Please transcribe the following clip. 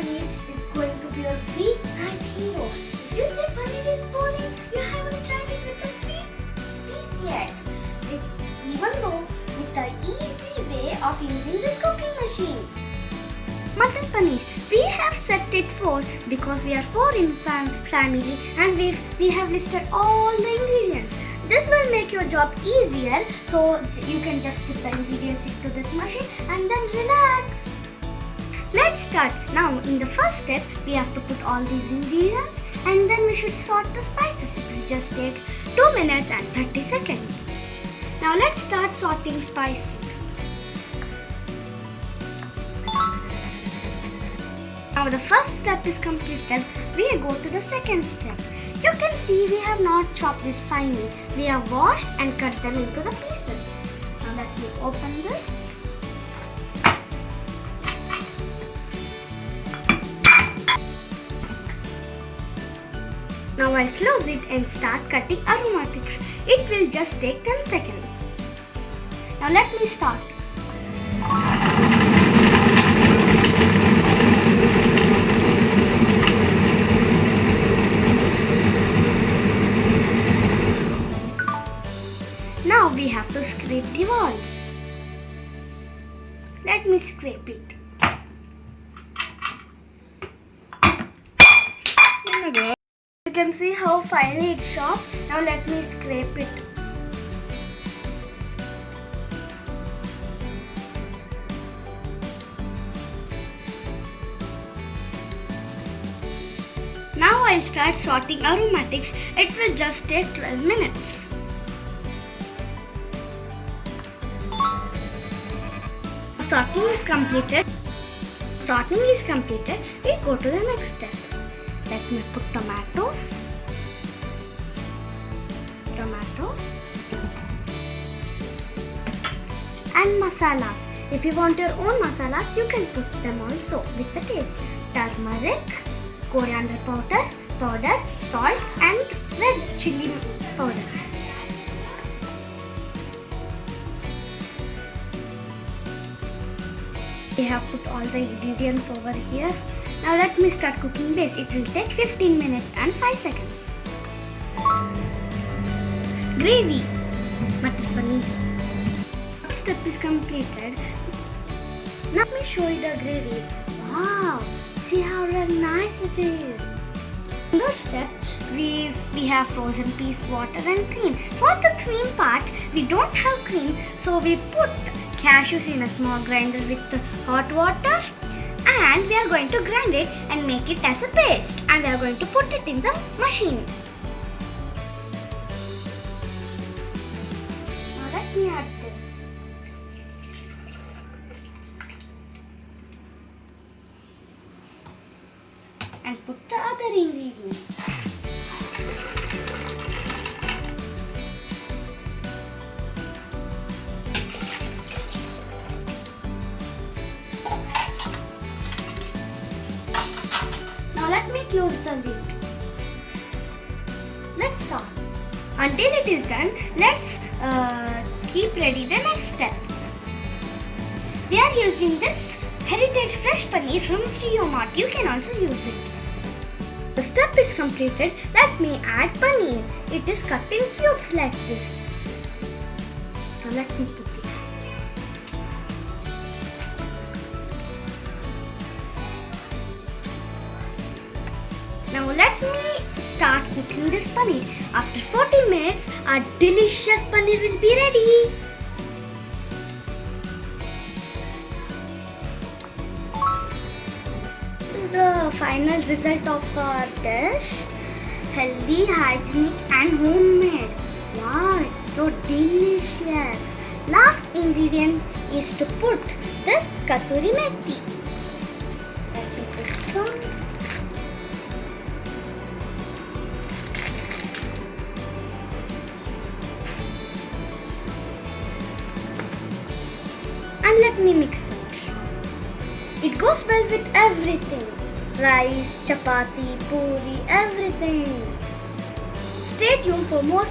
Paneer is going to be your weeknight hero. If you say paneer is boring, you haven't tried it with the sweet piece yet. Even though with the easy way of using this cooking machine. Matar Paneer, we have set it 4 because we are 4 in family and we have listed all the ingredients. This will make your job easier, so you can just put the ingredients into this machine and then relax. Let's start. Now in the first step, we have to put all these ingredients and then we should sort the spices. It will just take 2 minutes and 30 seconds. Now let's start sorting spices. Now the first step is completed, we go to the second step. You can see we have not chopped this finely. We have washed and cut them into the pieces. Now let me open this. Now I'll close it and start cutting aromatics. It will just take 10 seconds. Now let me start. Now we have to scrape the walls. Let me scrape it. You can see how finely it's chopped. Now let me scrape it. Now I'll start sorting aromatics. It will just take 12 minutes. Sorting is completed. We go to the next step. Let me put tomatoes and masalas. If you want your own masalas, you can put them also with the taste. Turmeric, coriander powder, salt and red chili powder. We have put all the ingredients over here. Now let me start cooking base. It will take 15 minutes and 5 seconds. Gravy. Matar Paneer. First step is completed. Now let me show you the gravy. Wow! See how nice it is. In this step, we have frozen peas, water and cream. For the cream part, we don't have cream, so we put cashews in a small grinder with hot water and we are going to grind it and make it as a paste and we are going to put it in the machine. Now let me add this. And put the other ingredients. Let me close the lid. Let's start. Until it is done, let's keep ready the next step. We are using this Heritage Fresh Paneer from Shreyan. You can also use it. The step is completed. Let me add paneer. It is cut in cubes like this. Now let me put it. Now let me start cooking this paneer. After 40 minutes, our delicious paneer will be ready. This is the final result of our dish. Healthy, hygienic and homemade. Wow, it's so delicious. Last ingredient is to put this kasuri methi. Let me put some. And let me mix it. It goes well with everything. Rice, chapati, puri, everything. Stay tuned for more.